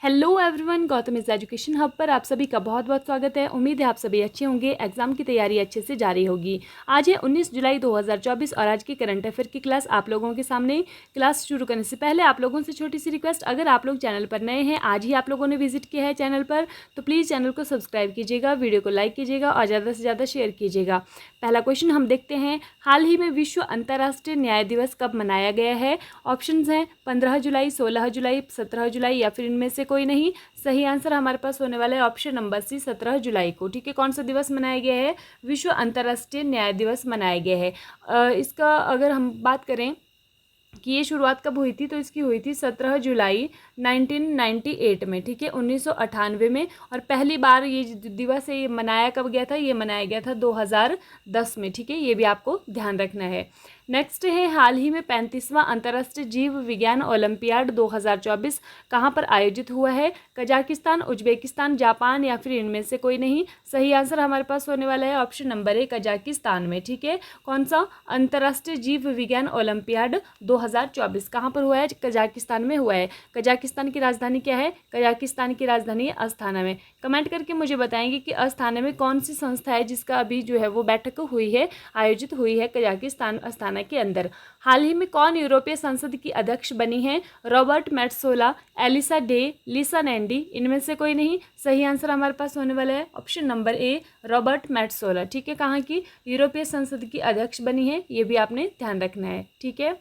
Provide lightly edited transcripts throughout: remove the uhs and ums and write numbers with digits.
Hello everyone, Gautam is education hub पर आप सभी का बहुत बहुत स्वागत है। उम्मीद है आप सभी अच्छे होंगे, एग्जाम की तैयारी अच्छे से जारी होगी। आज है 19 जुलाई 2024 और आज की करंट अफेयर की क्लास आप लोगों के सामने। क्लास शुरू करने से पहले आप लोगों से छोटी सी रिक्वेस्ट, अगर आप लोग चैनल पर नए हैं, आज ही आप लोगों ने विजिट किया है चैनल पर, तो प्लीज़ चैनल को सब्सक्राइब कीजिएगा, वीडियो को लाइक कीजिएगा और ज़्यादा से ज़्यादा शेयर कीजिएगा। पहला क्वेश्चन हम देखते हैं, हाल ही में विश्व अंतर्राष्ट्रीय न्याय दिवस कब मनाया गया है? ऑप्शंस हैं 15 जुलाई, 16 जुलाई, 17 जुलाई या फिर इनमें से कोई नहीं। सही आंसर हमारे पास होने वाला है ऑप्शन नंबर सी, 17 जुलाई को। ठीक है, कौन सा दिवस मनाया गया है? विश्व अंतर्राष्ट्रीय न्याय दिवस मनाया गया है। इसका अगर हम बात करें कि ये शुरुआत कब हुई थी, तो इसकी हुई थी 17 जुलाई 1998 में। ठीक है, 1998 में। और पहली बार ये दिवस है ये मनाया कब गया था? ये मनाया गया था 2010 में। ठीक है, ये भी आपको ध्यान रखना है। नेक्स्ट है, हाल ही में 35वां अंतर्राष्ट्रीय जीव विज्ञान ओलंपियाड 2024 कहाँ पर आयोजित हुआ है? कजाकिस्तान, उज्बेकिस्तान, जापान या फिर इनमें से कोई नहीं। सही आंसर हमारे पास होने वाला है ऑप्शन नंबर ए, कजाकिस्तान में। ठीक है, कौन सा? अंतर्राष्ट्रीय जीव विज्ञान ओलंपियाड 2024 कहाँ पर हुआ है? कजाकिस्तान में हुआ है। कजाकिस्तान की राजधानी क्या है? कजाकिस्तान की राजधानी है अस्ताना में। कमेंट करके मुझे बताएंगे कि अस्ताना में कौन सी संस्था है जिसका अभी जो है वो बैठक हुई है, आयोजित हुई है कजाकिस्तान अस्ताना के अंदर। हाल ही में कौन यूरोपीय संसद की अध्यक्ष बनी है? रॉबर्ट मेट्सोला, एलिसा डे, लिसा नैंडी, इनमें से कोई नहीं। सही आंसर हमारे पास होने वाला है option number A, Robert Metsola. ठीक है, कहाँ की यूरोपीय संसद की अध्यक्ष बनी है, ये भी आपने ध्यान रखना है। ठीक है,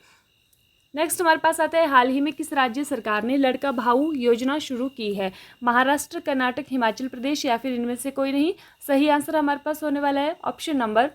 नेक्स्ट हमारे पास आता है, हाल ही में किस राज्य सरकार ने लड़का भाऊ योजना शुरू की है? महाराष्ट्र, कर्नाटक, हिमाचल प्रदेश या फिर इनमें से कोई नहीं। सही आंसर हमारे पास होने वाला है ऑप्शन नंबर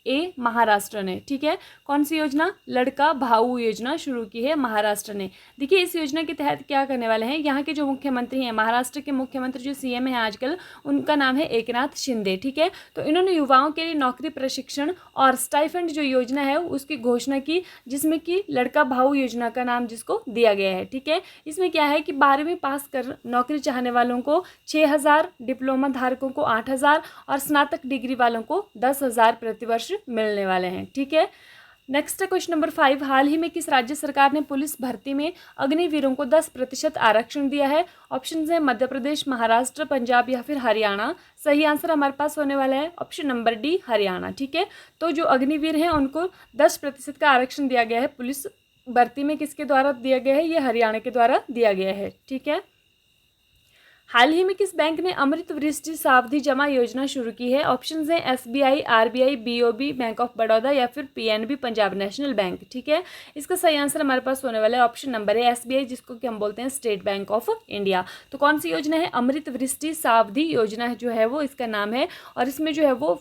ए, महाराष्ट्र ने। ठीक है, कौन सी योजना? लड़का भाऊ योजना शुरू की है महाराष्ट्र ने। देखिए, इस योजना के तहत क्या करने वाले हैं, यहाँ के जो मुख्यमंत्री हैं, महाराष्ट्र के मुख्यमंत्री जो सीएम है आजकल, उनका नाम है एकनाथ शिंदे। ठीक है, तो इन्होंने युवाओं के लिए नौकरी प्रशिक्षण और स्टाइफंड जो योजना है उसकी घोषणा की, जिसमें कि लड़का भाऊ योजना का नाम जिसको दिया गया है। ठीक है, इसमें क्या है कि 12वीं पास कर नौकरी चाहने वालों को 6,000, डिप्लोमा धारकों को 8,000 और स्नातक डिग्री वालों को 10,000 प्रतिवर्ष मिलने वाले हैं। ठीक है, नेक्स्ट है क्वेश्चन नंबर 5, हाल ही में किस राज्य सरकार ने पुलिस भर्ती में अग्निवीरों को 10% आरक्षण दिया है? ऑप्शन है मध्य प्रदेश, महाराष्ट्र, पंजाब या फिर हरियाणा। सही आंसर हमारे पास होने वाला है ऑप्शन नंबर डी, हरियाणा। ठीक है, तो जो अग्निवीर हैं उनको 10% का आरक्षण दिया गया है पुलिस भर्ती में। किसके द्वारा दिया गया है? ये हरियाणा के द्वारा दिया गया है। ठीक है, हाल ही में किस बैंक ने अमृत वृष्टि सावधि जमा योजना शुरू की है? ऑप्शंस हैं SBI, RBI, BOB, bank of Baroda या फिर पीएनबी, पंजाब नेशनल बैंक। ठीक है, इसका सही आंसर हमारे पास होने वाला है ऑप्शन नंबर है एसबीआई, जिसको कि हम बोलते हैं स्टेट बैंक ऑफ इंडिया। तो कौन सी योजना है? अमृत वृष्टि सावधि योजना जो है वो इसका नाम है। और इसमें जो है वो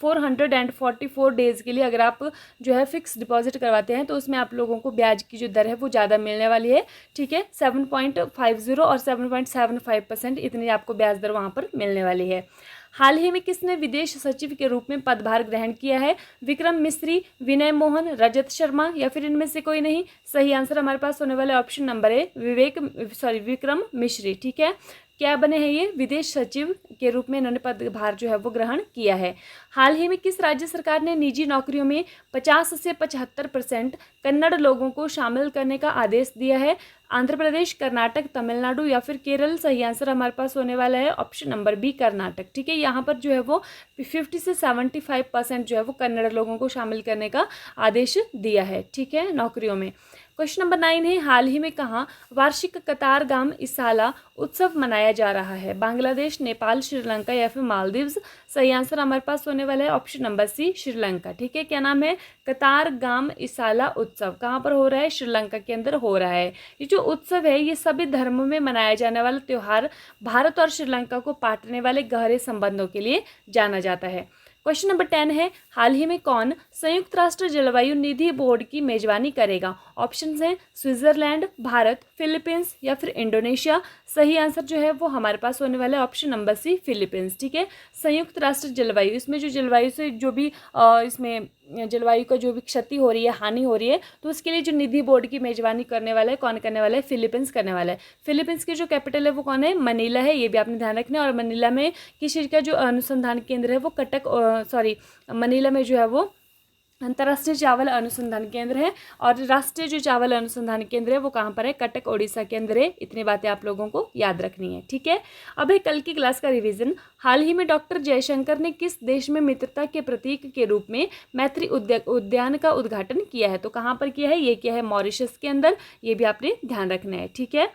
444 डेज के लिए अगर आप जो है फिक्स डिपॉजिट करवाते हैं तो उसमें आप लोगों को ब्याज की जो दर है वो ज़्यादा मिलने वाली है। ठीक है, 7.50 और 7.75% इतनी आपको ब्याज दर वहाँ पर मिलने वाली है। हाल ही में किसने विदेश सचिव के रूप में पदभार ग्रहण किया है? विक्रम मिस्री, विनय मोहन, रजत शर्मा या फिर इनमें से कोई नहीं। सही आंसर हमारे पास होने वाला ऑप्शन नंबर है विक्रम मिश्री। ठीक है, क्या बने हैं ये? विदेश सचिव के रूप में इन्होंने पदभार जो है वो ग्रहण किया है। हाल ही में किस राज्य सरकार ने निजी नौकरियों में 50 से 75% कन्नड़ लोगों को शामिल करने का आदेश दिया है? आंध्र प्रदेश, कर्नाटक, तमिलनाडु या फिर केरल। सही आंसर हमारे पास होने वाला है ऑप्शन नंबर बी, कर्नाटक। ठीक है, यहाँ पर जो है वो 50 से 75% जो है वो कन्नड़ लोगों को शामिल करने का आदेश दिया है। ठीक है, नौकरियों में। क्वेश्चन नंबर 9 है, हाल ही में कहाँ वार्षिक कतारगाम इसाला उत्सव मनाया जा रहा है? बांग्लादेश, नेपाल, श्रीलंका या फिर मालदीव्स। सही आंसर हमारे पास होने वाला है ऑप्शन नंबर सी, श्रीलंका। ठीक है, क्या नाम है? कतारगाम इसाला उत्सव। कहाँ पर हो रहा है? श्रीलंका के अंदर हो रहा है। ये जो उत्सव है ये सभी धर्मों में मनाया जाने वाला त्यौहार भारत और श्रीलंका को बांटने वाले गहरे संबंधों के लिए जाना जाता है। क्वेश्चन नंबर 10 है, हाल ही में कौन संयुक्त राष्ट्र जलवायु निधि बोर्ड की मेजबानी करेगा? ऑप्शंस हैं स्विट्जरलैंड, भारत, फिलीपींस या फिर इंडोनेशिया। सही आंसर जो है वो हमारे पास होने वाला है ऑप्शन नंबर सी, फिलीपींस। ठीक है, संयुक्त राष्ट्र जलवायु, इसमें जो जलवायु से जो भी इसमें जलवायु का जो भी क्षति हो रही है, हानि हो रही है, तो उसके लिए जो निधि बोर्ड की मेजबानी करने वाला है, कौन करने वाला है? फिलीपींस करने वाला है। फिलीपींस की जो कैपिटल है वो कौन है? मनीला है, ये भी आपने ध्यान रखना है। और मनीला में किस चीज़ का जो अनुसंधान केंद्र है वो मनीला में जो है वो अंतर्राष्ट्रीय चावल अनुसंधान केंद्र है, और राष्ट्रीय जो चावल अनुसंधान केंद्र है वो कहाँ पर है, कटक ओडिशा के अंदर है। इतनी बातें आप लोगों को याद रखनी है, ठीक है। अब है कल की क्लास का रिवीजन। हाल ही में डॉक्टर जयशंकर ने किस देश में मित्रता के प्रतीक के रूप में मैत्री उद्यान का उद्घाटन किया है, तो कहाँ पर किया है, ये किया है मॉरिशस के अंदर। ये भी आपने ध्यान रखना है, ठीक है।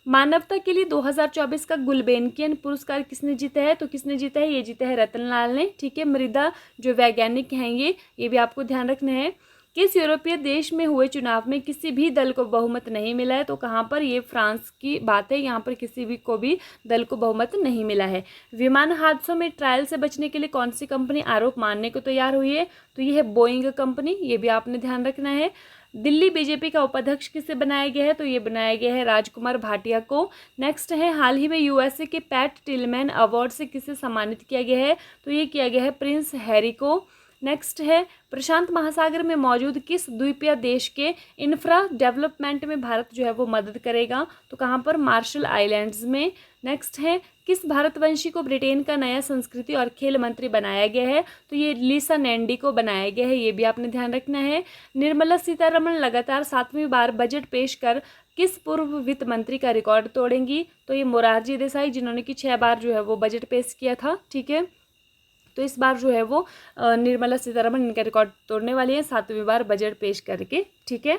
मानवता के लिए 2024 का गुलबेनकियन पुरस्कार किसने जीता है, तो किसने जीता है, ये जीता है रतनलाल ने, ठीक है। मृदा जो वैज्ञानिक हैं ये भी आपको ध्यान रखना है। किस यूरोपीय देश में हुए चुनाव में किसी भी दल को बहुमत नहीं मिला है, तो कहाँ पर, ये फ्रांस की बात है। यहाँ पर किसी भी को भी दल को बहुमत नहीं मिला है। विमान हादसों में ट्रायल से बचने के लिए कौन सी कंपनी आरोप मानने को तैयार हुई है, तो ये है बोइंग कंपनी। ये भी आपने ध्यान रखना है। दिल्ली बीजेपी का उपाध्यक्ष किसे बनाया गया है, तो ये बनाया गया है राजकुमार भाटिया को। नेक्स्ट है, हाल ही में यूएसए के पैट टिलमैन अवार्ड से किसे सम्मानित किया गया है, तो ये किया गया है प्रिंस हैरी को। नेक्स्ट है, प्रशांत महासागर में मौजूद किस द्वीपीय देश के इंफ्रा डेवलपमेंट में भारत जो है वो मदद करेगा, तो कहाँ पर, मार्शल आइलैंड्स में। नेक्स्ट है, किस भारतवंशी को ब्रिटेन का नया संस्कृति और खेल मंत्री बनाया गया है, तो ये लीसा नैंडी को बनाया गया है। ये भी आपने ध्यान रखना है। निर्मला सीतारमण लगातार 7वीं बार बजट पेश कर किस पूर्व वित्त मंत्री का रिकॉर्ड तोड़ेंगी, तो ये मोरारजी देसाई, जिन्होंने कि 6 बार जो है वो बजट पेश किया था, ठीक है। तो इस बार जो है वो निर्मला सीतारमण इनका रिकॉर्ड तोड़ने वाली है 7वीं बार बजट पेश करके, ठीक है।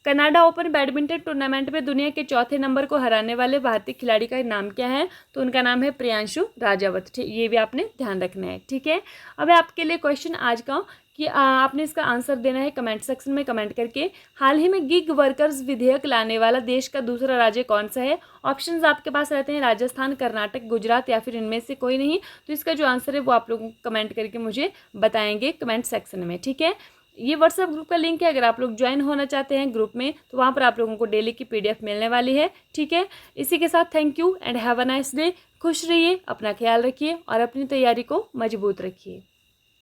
कनाडा ओपन बैडमिंटन टूर्नामेंट में दुनिया के चौथे नंबर को हराने वाले भारतीय खिलाड़ी का नाम क्या है, तो उनका नाम है प्रियांशु राजावत, ठीक। ये भी आपने ध्यान रखना है, ठीक है। अब आपके लिए क्वेश्चन आज का कि आपने इसका आंसर देना है कमेंट सेक्शन में कमेंट करके। हाल ही में गिग वर्कर्स विधेयक लाने वाला देश का दूसरा राज्य कौन सा है। ऑप्शंस आपके पास रहते हैं राजस्थान, कर्नाटक, गुजरात या फिर इनमें से कोई नहीं। तो इसका जो आंसर है वो आप लोगों को कमेंट करके मुझे बताएंगे कमेंट सेक्शन में, ठीक है। ये व्हाट्सएप ग्रुप का लिंक है, अगर आप लोग ज्वाइन होना चाहते हैं ग्रुप में तो वहाँ पर आप लोगों को डेली की PDF मिलने वाली है, ठीक है। इसी के साथ thank you and have a nice day. खुश रहिए, अपना ख्याल रखिए और अपनी तैयारी को मजबूत रखिए।